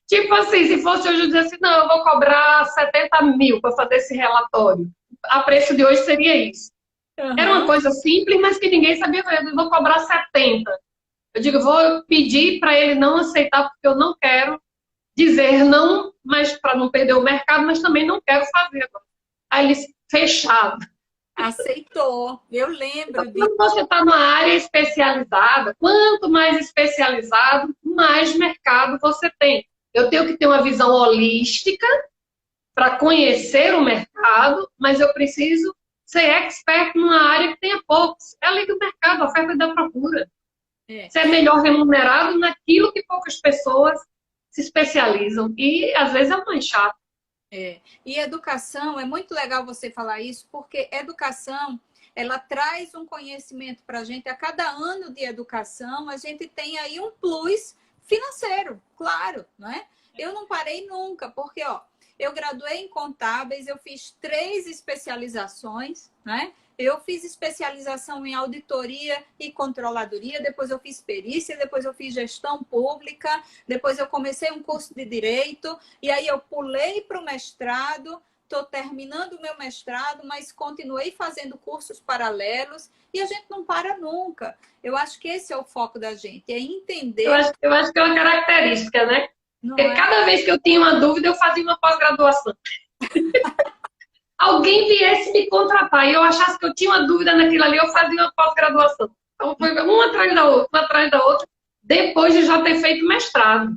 Tipo assim, se fosse hoje eu dizer assim, não, eu vou cobrar 70 mil para fazer esse relatório. A preço de hoje seria isso. Era uma Aham. coisa simples, mas que ninguém sabia. Eu vou cobrar 70. Eu digo, eu vou pedir para ele não aceitar porque eu não quero dizer não, mas para não perder o mercado, mas também não quero fazer. Aí eles, fechado. Aceitou. Eu lembro de. Quando você está numa área especializada, quanto mais especializado, mais mercado você tem. Eu tenho que ter uma visão holística para conhecer o mercado, mas eu preciso ser expert numa área que tenha poucos. É a lei do mercado, a oferta e da procura. É. Você é melhor remunerado naquilo que poucas pessoas se especializam. E às vezes é mais chato. É. E educação, é muito legal você falar isso, porque educação, ela traz um conhecimento para a gente. A cada ano de educação, a gente tem aí um plus financeiro, claro, não é? Eu não parei nunca, porque, ó, eu graduei em contábeis, eu fiz 3 especializações, né? Eu fiz especialização em auditoria e controladoria, depois eu fiz perícia, depois eu fiz gestão pública, depois eu comecei um curso de direito, e aí eu pulei para o mestrado, estou terminando o meu mestrado, mas continuei fazendo cursos paralelos e a gente não para nunca. Eu acho que esse é o foco da gente, é Eu entender, acho, eu acho que é uma característica, né? não Porque é? cada vez que eu tinha uma dúvida, eu fazia uma pós-graduação. Alguém viesse me contratar e eu achasse que eu tinha uma dúvida naquilo ali, eu fazia uma pós-graduação. Então foi uma atrás da outra, depois de já ter feito mestrado.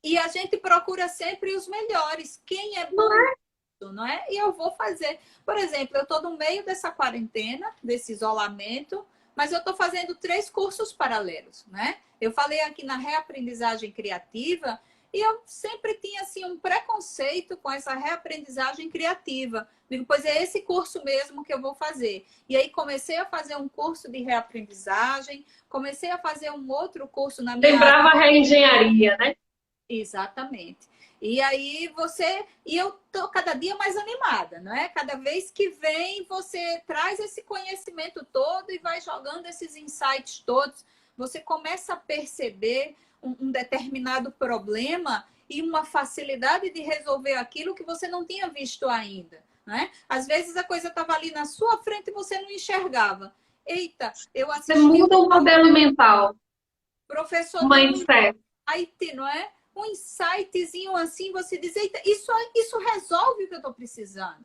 E a gente procura sempre os melhores, quem é bom nisso, não é? E eu vou fazer. Por exemplo, eu estou no meio dessa quarentena, desse isolamento, mas eu estou fazendo 3 cursos paralelos, né? Eu falei aqui na reaprendizagem criativa e eu sempre tinha assim um preconceito com essa reaprendizagem criativa. Digo, pois é esse curso mesmo que eu vou fazer. E aí comecei a fazer um curso de reaprendizagem, comecei a fazer um outro curso na minha área. Lembrava a reengenharia, né? Exatamente. E aí você. E eu tô cada dia mais animada, não é? Cada vez que vem, você traz esse conhecimento todo e vai jogando esses insights todos. Você começa a perceber um determinado problema e uma facilidade de resolver aquilo que você não tinha visto ainda. Né? Às vezes a coisa estava ali na sua frente e você não enxergava. Eita, eu Você assisti muda o modelo mental, o professor o deu um mindset. insight, não é? Um insightzinho assim, você diz, eita, isso resolve o que eu estou precisando.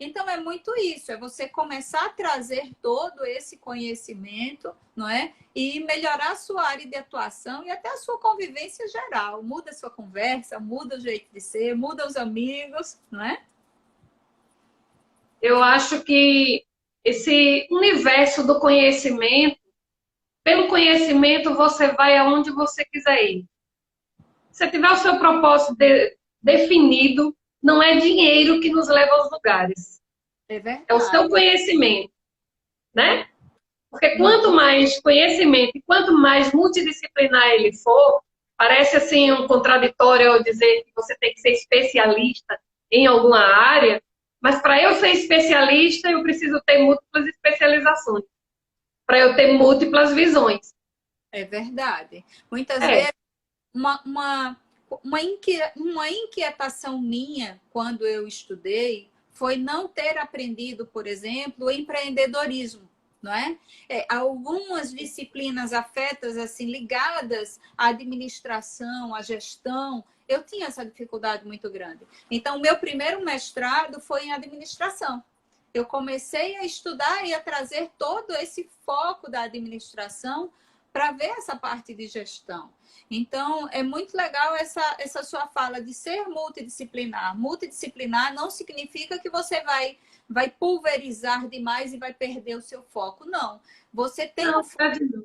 Então, é muito isso, é você começar a trazer todo esse conhecimento, não é? E melhorar a sua área de atuação e até a sua convivência geral. Muda a sua conversa, muda o jeito de ser, muda os amigos, não é? Eu acho que esse universo do conhecimento, pelo conhecimento você vai aonde você quiser ir. Se tiver o seu propósito definido, não é dinheiro que nos leva aos lugares. É É o seu verdade. conhecimento, né? Porque quanto mais conhecimento e quanto mais multidisciplinar ele for, parece assim um contraditório ao dizer que você tem que ser especialista em alguma área, mas para eu ser especialista, eu preciso ter múltiplas especializações, para eu ter múltiplas visões. É verdade. Muitas É, vezes, uma inquietação minha quando eu estudei foi não ter aprendido, por exemplo, o empreendedorismo, não é? Algumas disciplinas afetas, assim, ligadas à administração, à gestão, eu tinha essa dificuldade muito grande. Então, o meu primeiro mestrado foi em administração. Eu comecei a estudar e a trazer todo esse foco da administração para ver essa parte de gestão. Então, é muito legal essa sua fala de ser multidisciplinar. Multidisciplinar não significa que você vai pulverizar demais e vai perder o seu foco. Não. Você tem um não, foco, pode não.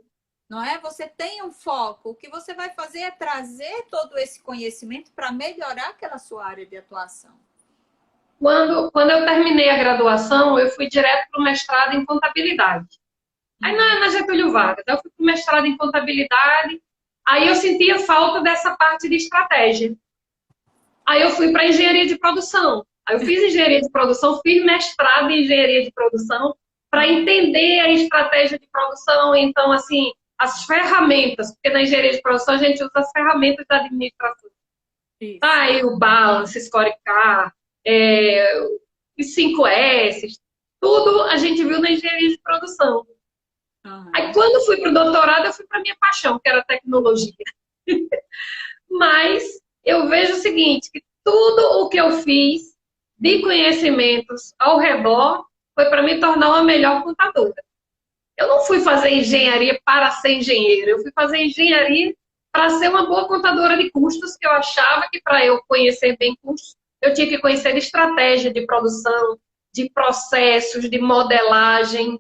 não é? Você tem um foco. O que você vai fazer é trazer todo esse conhecimento para melhorar aquela sua área de atuação. Quando eu terminei a graduação, eu fui direto para o mestrado em contabilidade. Aí na Getúlio Vargas, eu fui para o mestrado em contabilidade, aí eu sentia falta dessa parte de estratégia. Aí eu fui para engenharia de produção. Aí eu fiz engenharia de produção, fiz mestrado em engenharia de produção para entender a estratégia de produção. Então, assim, as ferramentas, porque na engenharia de produção a gente usa as ferramentas da administração. Tá aí o Balance, Scorecard, os 5S, tudo a gente viu na engenharia de produção. Aí quando eu fui para o doutorado, eu fui para a minha paixão, que era a tecnologia. Mas eu vejo o seguinte, que tudo o que eu fiz de conhecimentos ao redor foi para me tornar uma melhor contadora. Eu não fui fazer engenharia para ser engenheira, eu fui fazer engenharia para ser uma boa contadora de custos, que eu achava que para eu conhecer bem custos, eu tinha que conhecer de estratégia de produção, de processos, de modelagem,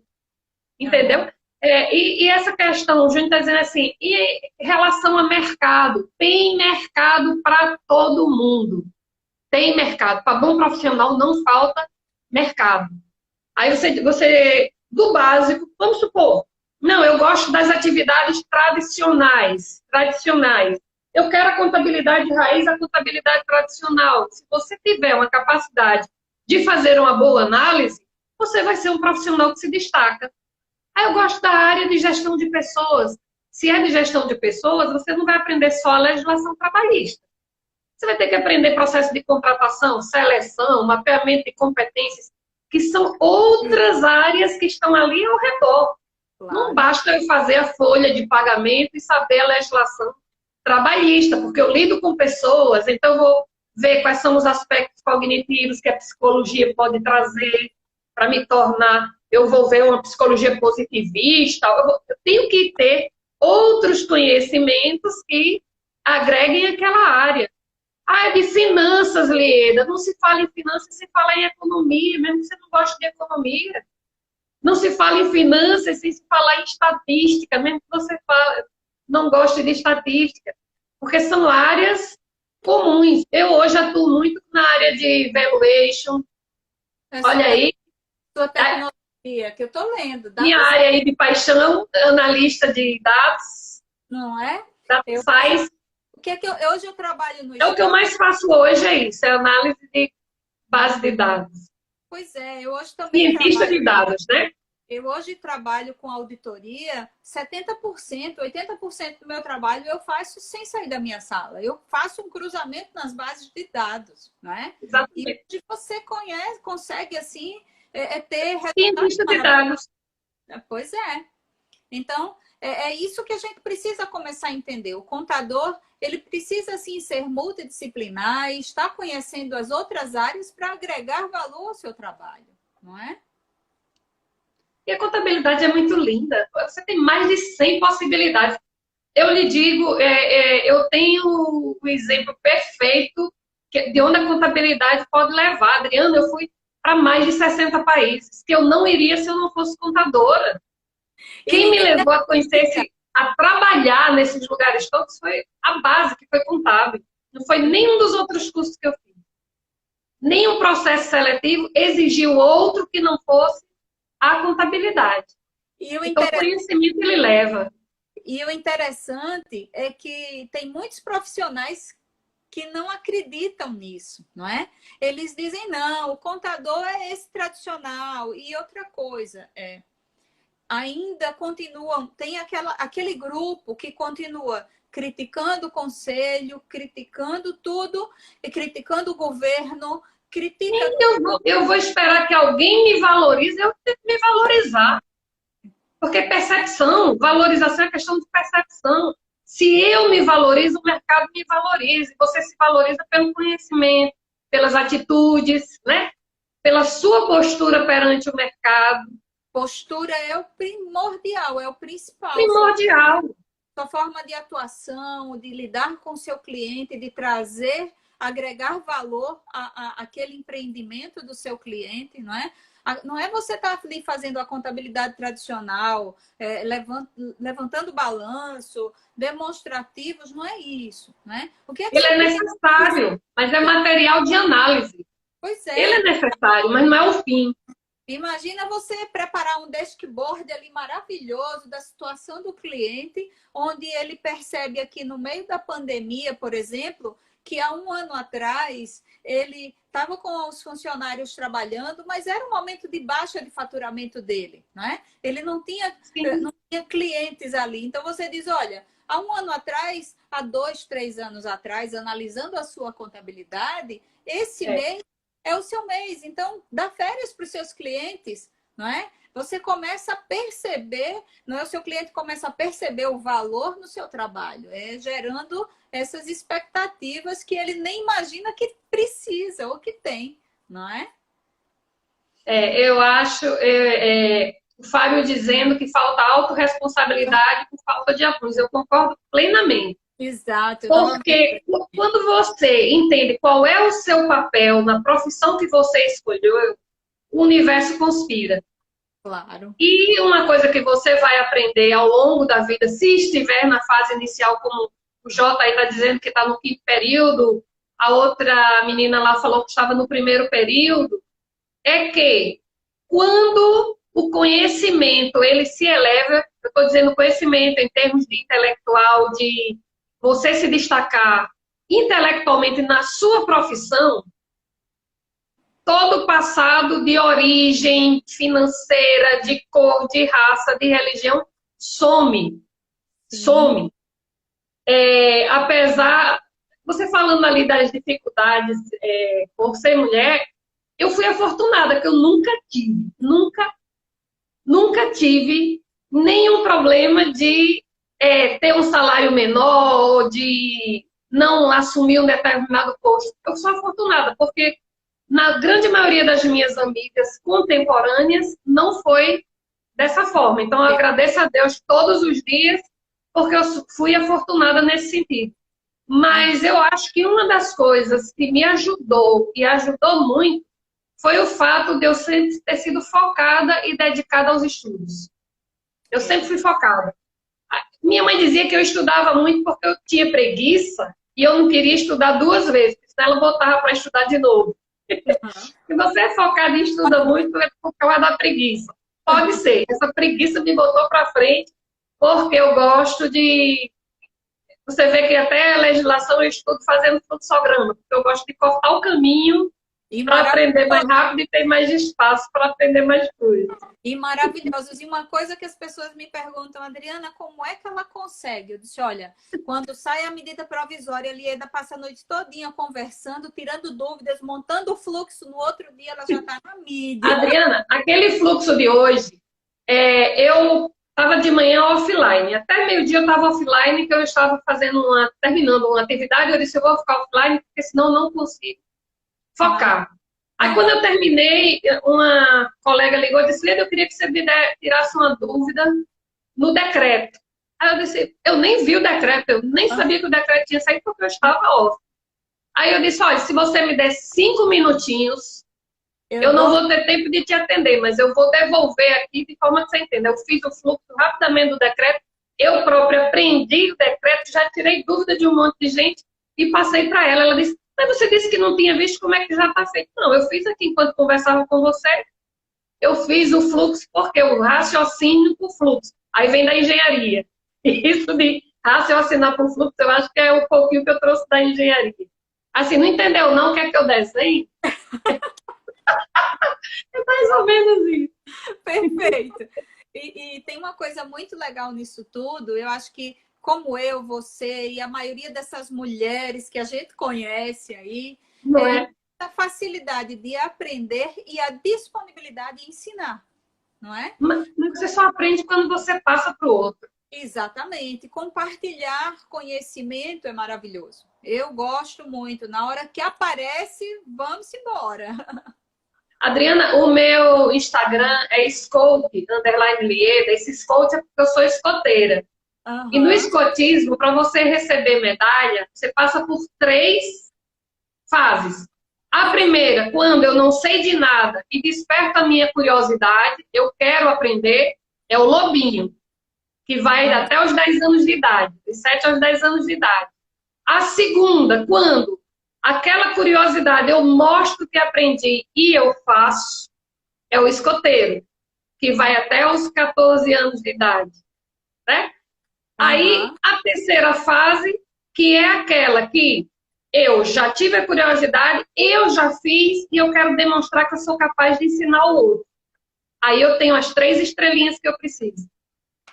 entendeu? E essa questão, o Júnior está dizendo assim, e em relação a mercado? Tem mercado para todo mundo. Tem mercado. Para bom profissional não falta mercado. Aí você, do básico, vamos supor, não, eu gosto das atividades tradicionais. Eu quero a contabilidade raiz, a contabilidade tradicional. Se você tiver uma capacidade de fazer uma boa análise, você vai ser um profissional que se destaca. Aí eu gosto da área de gestão de pessoas. Se é de gestão de pessoas, você não vai aprender só a legislação trabalhista. Você vai ter que aprender processo de contratação, seleção, mapeamento de competências, que são outras áreas que estão ali ao redor. Claro. Não basta eu fazer a folha de pagamento e saber a legislação trabalhista, porque eu lido com pessoas, então eu vou ver quais são os aspectos cognitivos que a psicologia pode trazer para me tornar... Eu vou ver uma psicologia positivista, eu tenho que ter outros conhecimentos que agreguem aquela área. Ah, é de finanças, Lieda. Não se fala em finanças, se fala em economia, mesmo que você não goste de economia. Não se fala em finanças sem se falar em estatística, mesmo que você não goste de estatística. Porque são áreas comuns. Eu hoje atuo muito na área de valuation. Olha aí. Sua tecnologia, que eu estou lendo. Minha área aí de paixão, analista de dados. Não é? Data science. Hoje eu trabalho no... É o que eu mais faço hoje, é isso. É análise de base de dados. Pois é, eu hoje também cientista de dados, né? Eu hoje trabalho com auditoria, 70%, 80% do meu trabalho eu faço sem sair da minha sala. Eu faço um cruzamento nas bases de dados, não é? Exatamente. E você consegue, assim, ter... Cientista de dados. Pois é. Então, é isso que a gente precisa começar a entender. O contador, ele precisa, sim, ser multidisciplinar e estar conhecendo as outras áreas para agregar valor ao seu trabalho, não é? E a contabilidade é muito linda. Você tem mais de 100 possibilidades. Eu lhe digo, eu tenho o exemplo perfeito de onde a contabilidade pode levar. Adriana, eu fui para mais de 60 países, que eu não iria se eu não fosse contadora. Quem me levou a conhecer, a trabalhar nesses lugares todos, foi a base, que foi contábil. Não foi nenhum dos outros cursos que eu fiz. Nenhum processo seletivo exigiu outro que não fosse a contabilidade. Então, o conhecimento ele leva. E o interessante é que tem muitos profissionais que não acreditam nisso, não é? Eles dizem, não, o contador é esse tradicional. E outra coisa, ainda continuam, tem aquele grupo que continua criticando o conselho, criticando tudo, e criticando o governo, eu vou esperar que alguém me valorize, eu tenho que me valorizar. Porque percepção, valorização é questão de percepção. Se eu me valorizo, o mercado me valoriza. Você se valoriza pelo conhecimento, pelas atitudes, né? Pela sua postura perante o mercado. Postura é o primordial, é o principal. Primordial. Sua forma de atuação, de lidar com o seu cliente, de trazer, agregar valor àquele empreendimento do seu cliente, não é? Não é você estar ali fazendo a contabilidade tradicional, levantando balanço, demonstrativos, não é isso, né? O que é que Ele seu é cliente necessário, mas é material de análise. Pois Ele é. é necessário, mas não é o fim. Imagina você preparar um dashboard ali maravilhoso da situação do cliente, onde ele percebe aqui no meio da pandemia, por exemplo, que há um ano atrás ele estava com os funcionários trabalhando, mas era um momento de baixa de faturamento dele, não é? Ele não tinha clientes ali. Então você diz, olha, há um ano atrás, há 2, 3 anos atrás, analisando a sua contabilidade, esse mês é o seu mês. Então, dá férias para os seus clientes, não é? Você começa a perceber, não é? O seu cliente começa a perceber o valor no seu trabalho, gerando essas expectativas que ele nem imagina que precisa ou que tem, não é? Eu acho o Fábio dizendo que falta autorresponsabilidade por falta de apoio. Eu concordo plenamente. Exato. Porque quando você entende qual é o seu papel na profissão que você escolheu, o universo conspira. Claro. E uma coisa que você vai aprender ao longo da vida, se estiver na fase inicial, como o Jota aí está dizendo que está no quinto período, a outra menina lá falou que estava no primeiro período, é que quando o conhecimento ele se eleva, eu estou dizendo conhecimento em termos de intelectual, de você se destacar intelectualmente na sua profissão, todo o passado de origem financeira, de cor, de raça, de religião, some. Some. Apesar, você falando ali das dificuldades por ser mulher, eu fui afortunada, que eu nunca tive nenhum problema de ter um salário menor ou de não assumir um determinado posto. Eu sou afortunada, porque na grande maioria das minhas amigas contemporâneas não foi dessa forma. Então, eu agradeço a Deus todos os dias, porque eu fui afortunada nesse sentido. Mas eu acho que uma das coisas que me ajudou, e ajudou muito, foi o fato de eu sempre ter sido focada e dedicada aos estudos. Eu sempre fui focada. Minha mãe dizia que eu estudava muito porque eu tinha preguiça e eu não queria estudar 2 vezes, senão ela botava para estudar de novo. Se você é focado e estuda muito, é por causa da preguiça. Pode ser. Essa preguiça me botou para frente porque eu gosto de... Você vê que até a legislação eu estudo fazendo fluxograma, porque eu gosto de cortar o caminho para aprender mais rápido e ter mais espaço para aprender mais coisas. E maravilhosos. E uma coisa que as pessoas me perguntam, Adriana, como é que ela consegue? Eu disse, olha, quando sai a medida provisória, a Lieda passa a noite todinha conversando, tirando dúvidas, montando o fluxo, no outro dia ela já está na mídia. Adriana, aquele fluxo de hoje, eu estava de manhã offline. Até meio-dia eu estava offline, que eu estava terminando uma atividade, eu disse, eu vou ficar offline, porque senão eu não consigo focar. Aí, quando eu terminei, uma colega ligou e disse, Lieda, eu queria que você me tirasse uma dúvida no decreto. Aí eu disse, eu nem vi o decreto, eu nem sabia que o decreto tinha saído porque eu estava off. Aí eu disse, olha, se você me der 5 minutinhos, eu não vou ter tempo de te atender, mas eu vou devolver aqui de forma que você entenda. Eu fiz o fluxo rapidamente do decreto, eu própria aprendi o decreto, já tirei dúvida de um monte de gente e passei para ela. Ela disse, mas você disse que não tinha visto, como é que já está feito? Não, eu fiz aqui enquanto conversava com você, eu fiz o fluxo porque o raciocínio por fluxo. Aí vem da engenharia. Isso de raciocinar por fluxo, eu acho que é um pouquinho que eu trouxe da engenharia. Assim, não entendeu não? Quer que eu desenhe? É mais ou menos isso. Perfeito. E tem uma coisa muito legal nisso tudo, eu acho que como eu, você e a maioria dessas mulheres que a gente conhece aí, a facilidade de aprender e a disponibilidade de ensinar, não é? Mas você só aprende quando você passa para o outro. Exatamente. Compartilhar conhecimento é maravilhoso. Eu gosto muito. Na hora que aparece, vamos embora. Adriana, o meu Instagram é Scout_Lieda. Esse Scout é porque eu sou escoteira. Uhum. E no escotismo, para você receber medalha, você passa por 3 fases. A primeira, quando eu não sei de nada e desperta a minha curiosidade, eu quero aprender, é o lobinho, que vai até os 10 anos de idade, de 7 aos 10 anos de idade. A segunda, quando aquela curiosidade eu mostro que aprendi e eu faço, é o escoteiro, que vai até os 14 anos de idade, né? Aí, a terceira fase, que é aquela que eu já tive a curiosidade, eu já fiz e eu quero demonstrar que eu sou capaz de ensinar o outro. Aí eu tenho as 3 estrelinhas que eu preciso.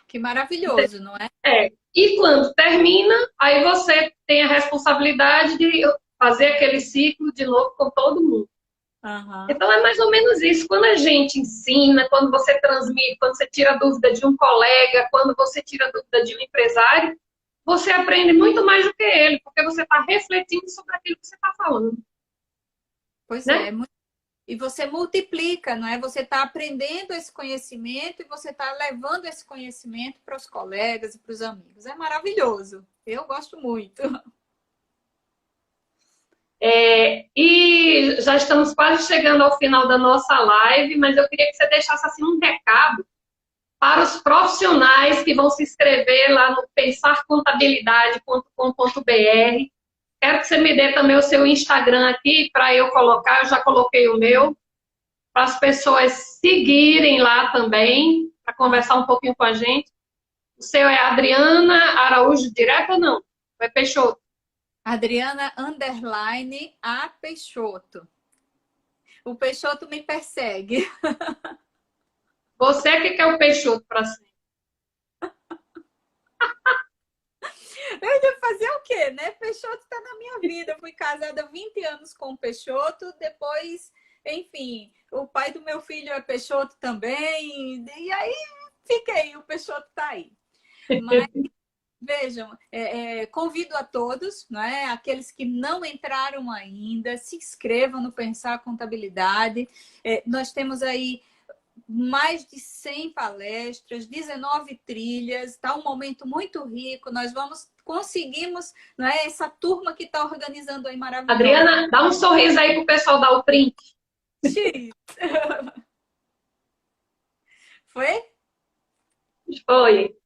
Que maravilhoso, não é? É. E quando termina, aí você tem a responsabilidade de fazer aquele ciclo de novo com todo mundo. Então é mais ou menos isso. Quando a gente ensina, quando você transmite, quando você tira a dúvida de um colega, quando você tira a dúvida de um empresário, você aprende muito mais do que ele, porque você está refletindo sobre aquilo que você está falando. Pois né? é. E você multiplica, não é? Você está aprendendo esse conhecimento e você está levando esse conhecimento para os colegas e para os amigos. É maravilhoso. Eu gosto muito. E já estamos quase chegando ao final da nossa live, mas eu queria que você deixasse assim, um recado para os profissionais que vão se inscrever lá no pensarcontabilidade.com.br. Quero que você me dê também o seu Instagram aqui para eu colocar, eu já coloquei o meu, para as pessoas seguirem lá também, para conversar um pouquinho com a gente. O seu é Adriana Araújo direto ou não? É Peixoto? Adriana _ A Peixoto. O Peixoto me persegue. Você que quer o Peixoto para sempre. Eu ia fazer o quê, né? Peixoto está na minha vida. Eu fui casada há 20 anos com o Peixoto, depois, enfim, o pai do meu filho é Peixoto também, e aí fiquei, o Peixoto está aí. Mas, vejam, convido a todos, não é? Aqueles que não entraram ainda, se inscrevam no Pensar Contabilidade. Nós temos aí mais de 100 palestras, 19 trilhas, está um momento muito rico, nós conseguimos, não é? Essa turma que está organizando aí maravilhosa. Adriana, dá um sorriso aí pro pessoal dar o print. Foi? Foi.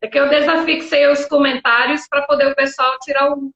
É que eu desafixei os comentários para poder o pessoal tirar o...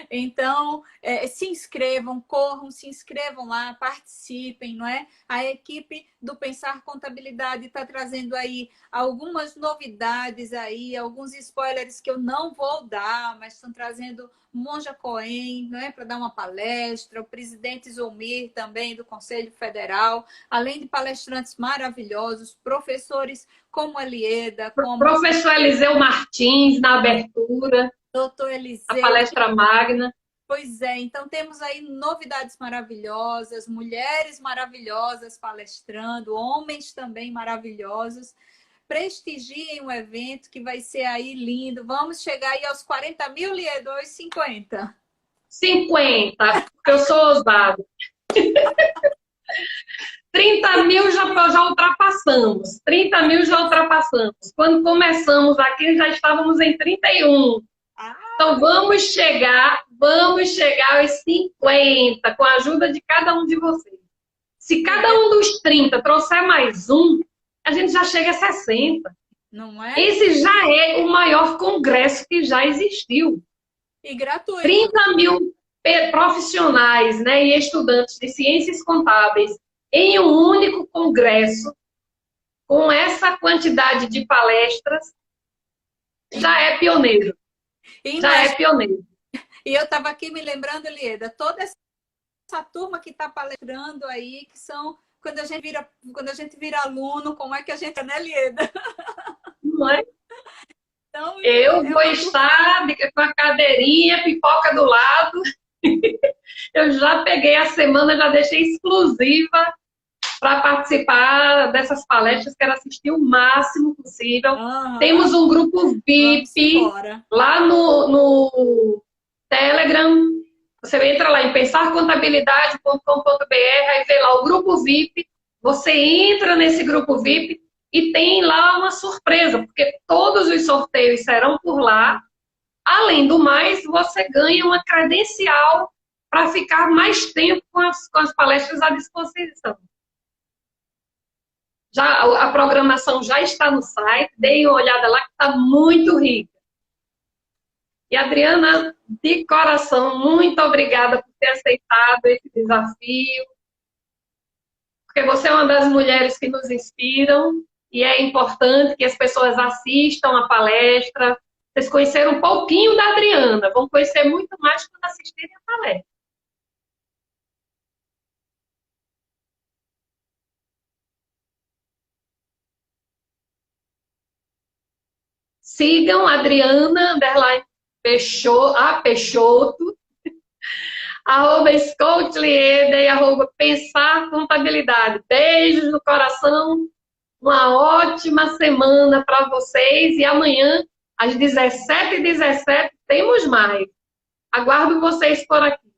Então, se inscrevam, corram, se inscrevam lá, participem, não é? A equipe do Pensar Contabilidade está trazendo aí algumas novidades aí, alguns spoilers que eu não vou dar, mas estão trazendo Monja Cohen, não é? Para dar uma palestra, o presidente Zulmir também do Conselho Federal, além de palestrantes maravilhosos, professores como a Lieda, como... Professor Eliseu Martins na abertura. Doutor Eliseu. A palestra magna. Pois é, então temos aí novidades maravilhosas, mulheres maravilhosas palestrando, homens também maravilhosos. Prestigiem o evento que vai ser aí lindo. Vamos chegar aí aos 40 mil, Lieda, ou 50? 50, porque eu sou ousado. 30 mil já ultrapassamos. 30 mil já ultrapassamos. Quando começamos aqui, já estávamos em 31. Então, vamos chegar aos 50, com a ajuda de cada um de vocês. Se cada um dos 30 trouxer mais um, a gente já chega a 60. Não é? Esse já é o maior congresso que já existiu. E gratuito. 30 mil profissionais, né, e estudantes de ciências contábeis em um único congresso, com essa quantidade de palestras, já é pioneiro. Já é pioneiro. E eu estava aqui me lembrando, Lieda, toda essa turma que está palestrando aí, que são, quando a gente vira aluno, como é que a gente é, né, Lieda? Não é? Então, eu vou estar com a cadeirinha, pipoca do lado. Eu já peguei a semana, já deixei exclusiva para participar dessas palestras, quero assistir o máximo possível. Temos um grupo VIP lá no Telegram. Você entra lá em pensarcontabilidade.com.br, aí vê lá o grupo VIP. Você entra nesse grupo VIP e tem lá uma surpresa, porque todos os sorteios serão por lá. Além do mais, você ganha uma credencial para ficar mais tempo com as palestras à disposição. A programação já está no site, deem uma olhada lá que está muito rica. E Adriana, de coração, muito obrigada por ter aceitado esse desafio, porque você é uma das mulheres que nos inspiram e é importante que as pessoas assistam a palestra. Vocês conheceram um pouquinho da Adriana, vão conhecer muito mais quando assistirem a palestra. Sigam Adriana, Peixoto, @ScoutLieda e @Pensar Contabilidade. Beijos no coração, uma ótima semana para vocês e amanhã, às 17h17, temos mais. Aguardo vocês por aqui.